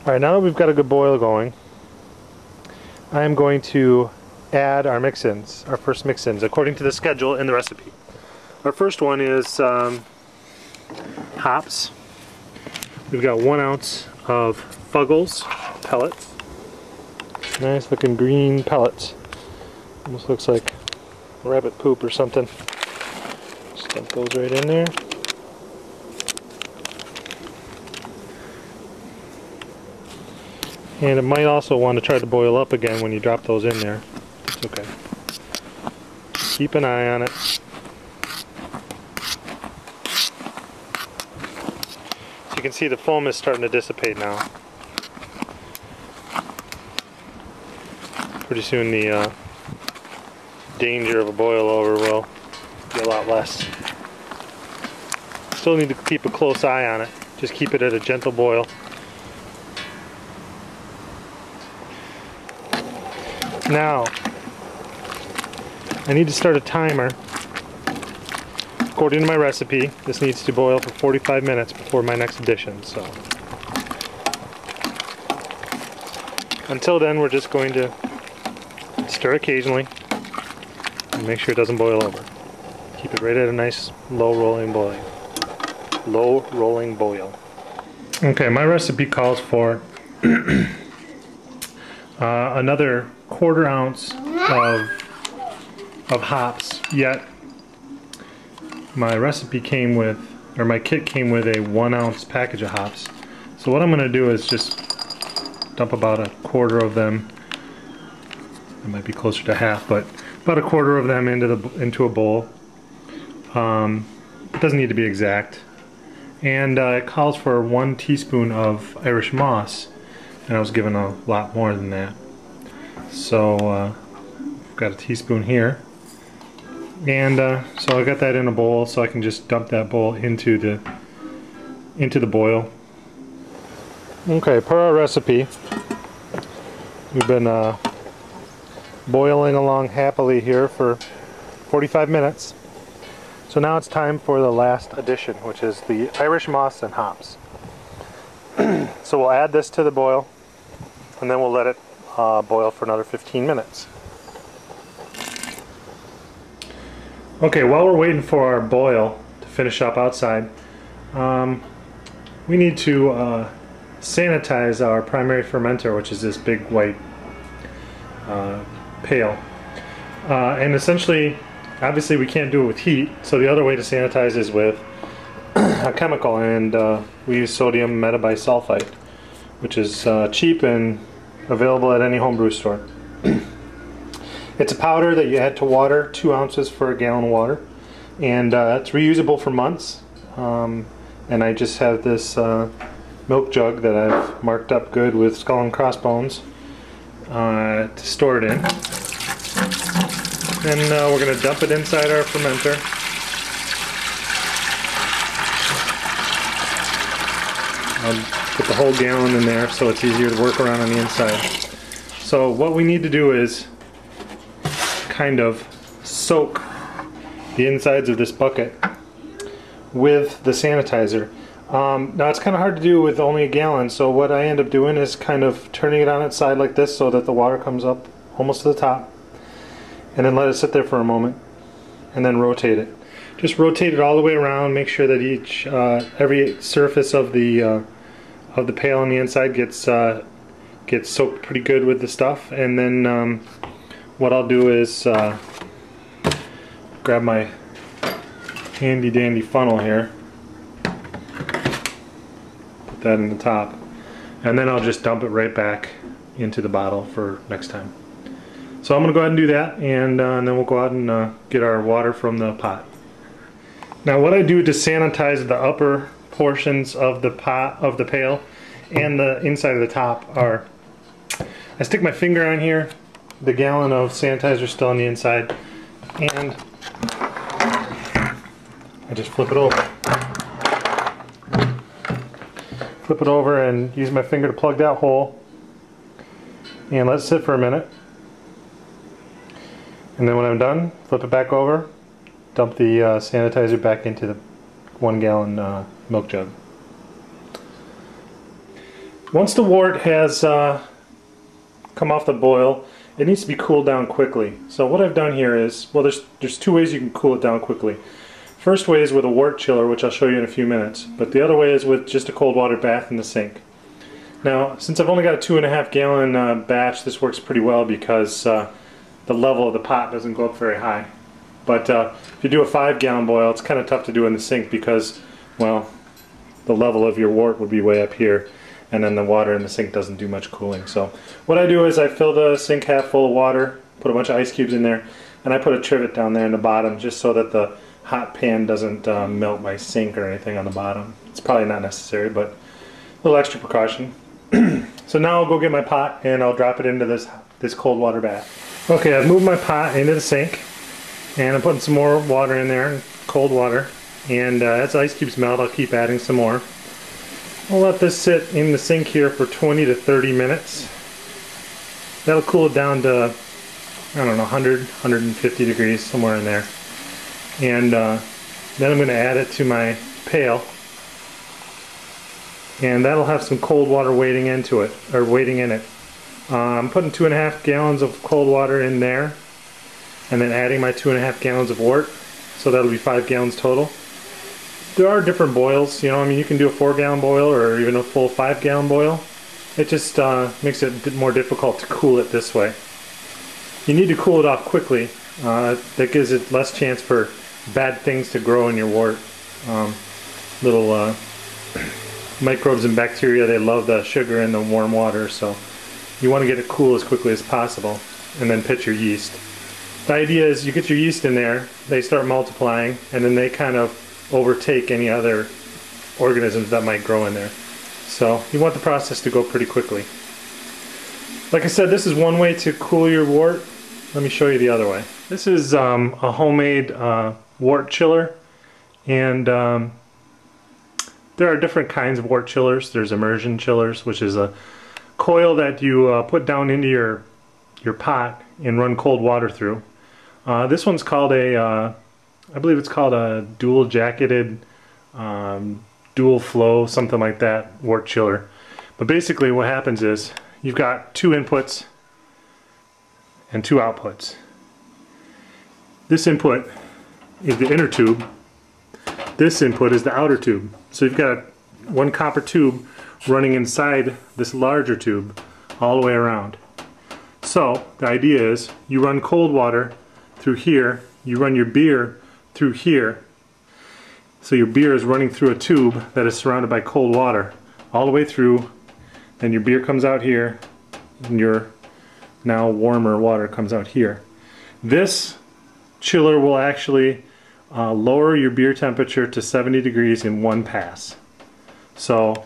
Alright, now that we've got a good boil going, I am going to add our mix-ins, our first mix-ins, according to the schedule in the recipe. Our first one is hops. We've got 1 ounce of Fuggles pellets. Nice looking green pellets. Almost looks like rabbit poop or something. Just dump those right in there. And it might also want to try to boil up again when you drop those in there. It's okay. Keep an eye on it. So you can see the foam is starting to dissipate now. Pretty soon the danger of a boil over will be a lot less. Still need to keep a close eye on it. Just keep it at a gentle boil. Now, I need to start a timer. According to my recipe, this needs to boil for 45 minutes before my next addition. So, until then, we're just going to stir occasionally and make sure it doesn't boil over. Keep it right at a nice low rolling boil. Low rolling boil. Okay, my recipe calls for another 1/4 ounce of hops, yet my recipe came with, or my kit came with a 1 ounce package of hops. So what I'm going to do is just dump about 1/4 of them. It might be closer to half, but about 1/4 of them into a bowl. It doesn't need to be exact. And it calls for 1 teaspoon of Irish moss, and I was given a lot more than that. So I've got a teaspoon here, and so I got that in a bowl, so I can just dump that bowl into the boil. Okay, per our recipe, we've been boiling along happily here for 45 minutes. So now it's time for the last addition, which is the Irish moss and hops. So we'll add this to the boil, and then we'll let it boil for another 15 minutes. Okay, while we're waiting for our boil to finish up outside, we need to sanitize our primary fermenter, which is this big white pail. And essentially, obviously we can't do it with heat, so the other way to sanitize is with a chemical, and we use sodium metabisulfite, which is cheap and available at any homebrew store. It's a powder that you add to water, 2 ounces for a gallon of water, and it's reusable for months. And I just have this milk jug that I've marked up good with skull and crossbones to store it in. And we're going to dump it inside our fermenter. I'll put the whole gallon in there so it's easier to work around on the inside. So what we need to do is kind of soak the insides of this bucket with the sanitizer. Now it's kind of hard to do with only a gallon, so what I end up doing is kind of turning it on its side like this so that the water comes up almost to the top, and then let it sit there for a moment, and then rotate it. Just rotate it all the way around. Make sure that every surface of the pail on the inside gets soaked pretty good with the stuff. And then what I'll do is grab my handy dandy funnel here, put that in the top, and then I'll just dump it right back into the bottle for next time. So I'm going to go ahead and do that, and then we'll go out and get our water from the pot. Now what I do to sanitize the upper portions of the pail and the inside of the top are, I stick my finger on here, the gallon of sanitizer still on the inside, and I just flip it over. Flip it over and use my finger to plug that hole, and let it sit for a minute. And then when I'm done, flip it back over, dump the sanitizer back into the 1 gallon milk jug. Once the wort has come off the boil, it needs to be cooled down quickly. So what I've done here is, well, there's two ways you can cool it down quickly. First way is with a wort chiller, which I'll show you in a few minutes, but the other way is with just a cold water bath in the sink. Now, since I've only got a 2.5 gallon batch, this works pretty well because the level of the pot doesn't go up very high. But if you do a 5 gallon boil, it's kind of tough to do in the sink because, well, the level of your wort would be way up here, and then the water in the sink doesn't do much cooling. So what I do is I fill the sink half full of water, put a bunch of ice cubes in there, and I put a trivet down there in the bottom just so that the hot pan doesn't melt my sink or anything on the bottom. It's probably not necessary, but a little extra precaution. So now I'll go get my pot and I'll drop it into this cold water bath. Okay, I've moved my pot into the sink and I'm putting some more water in there, cold water, and as the ice cubes melt I'll keep adding some more. I'll let this sit in the sink here for 20 to 30 minutes. That'll cool it down to, I don't know, 100, 150 degrees, somewhere in there. And then I'm going to add it to my pail. And that'll have some cold water waiting in it. I'm putting 2.5 gallons of cold water in there, and then adding my 2.5 gallons of wort, so that'll be 5 gallons total. There are different boils, you know, I mean, you can do a 4 gallon boil or even a full 5 gallon boil. It just makes it a bit more difficult to cool it this way. You need to cool it off quickly. That gives it less chance for bad things to grow in your wort. Little microbes and bacteria, they love the sugar and the warm water, so you want to get it cool as quickly as possible and then pitch your yeast. The idea is you get your yeast in there, they start multiplying, and then they kind of overtake any other organisms that might grow in there. So you want the process to go pretty quickly. Like I said, this is one way to cool your wort. Let me show you the other way. This is a homemade wort chiller, and there are different kinds of wort chillers. There's immersion chillers, which is a coil that you put down into your pot and run cold water through. This one's called I believe it's called a dual jacketed, dual flow, something like that, wort chiller. But basically what happens is you've got 2 inputs and 2 outputs. This input is the inner tube. This input is the outer tube. So you've got one copper tube running inside this larger tube all the way around. So the idea is you run cold water through here, you run your beer through here. So your beer is running through a tube that is surrounded by cold water all the way through, then your beer comes out here and your now warmer water comes out here. This chiller will actually lower your beer temperature to 70 degrees in one pass. So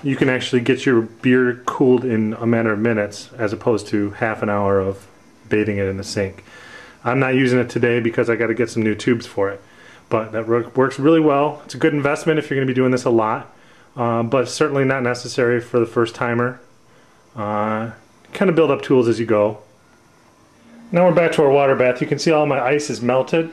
you can actually get your beer cooled in a matter of minutes as opposed to half an hour of bathing it in the sink. I'm not using it today because I got to get some new tubes for it, but that works really well. It's a good investment if you're going to be doing this a lot, but certainly not necessary for the first timer. Kind of build up tools as you go. Now we're back to our water bath. You can see all my ice is melted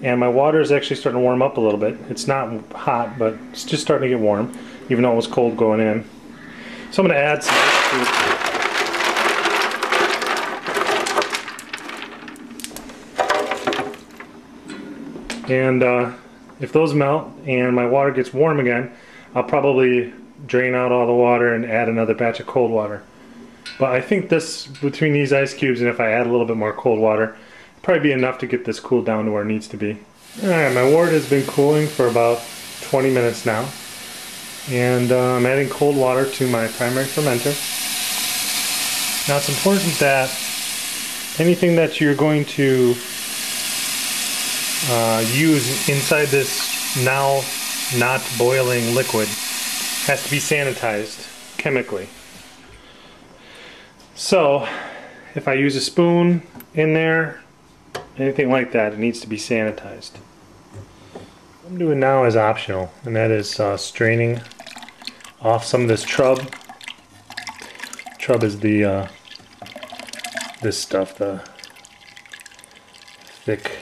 and my water is actually starting to warm up a little bit. It's not hot, but it's just starting to get warm, even though it was cold going in. So I'm going to add some ice cubes. And if those melt and my water gets warm again, I'll probably drain out all the water and add another batch of cold water. But I think this, between these ice cubes and if I add a little bit more cold water, probably be enough to get this cooled down to where it needs to be. Alright, my wort has been cooling for about 20 minutes now. And I'm adding cold water to my primary fermenter. Now it's important that anything that you're going to use inside this now not boiling liquid has to be sanitized chemically. So if I use a spoon in there, anything like that, it needs to be sanitized. What I'm doing now is optional, and that is straining off some of this trub. Trub is the this stuff, the thick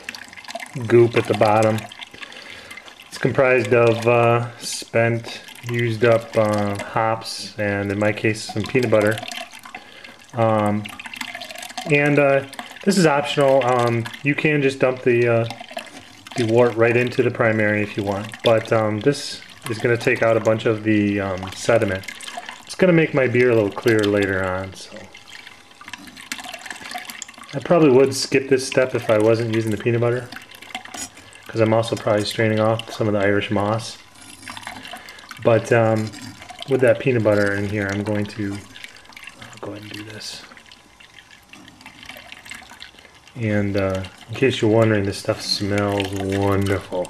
goop at the bottom. It's comprised of spent used up hops, and in my case some peanut butter. This is optional. You can just dump the wort right into the primary if you want, but this is going to take out a bunch of the sediment. It's going to make my beer a little clearer later on. So I probably would skip this step if I wasn't using the peanut butter, because I'm also probably straining off some of the Irish moss. But with that peanut butter in here, I'm going to go ahead and do this. And in case you're wondering, this stuff smells wonderful.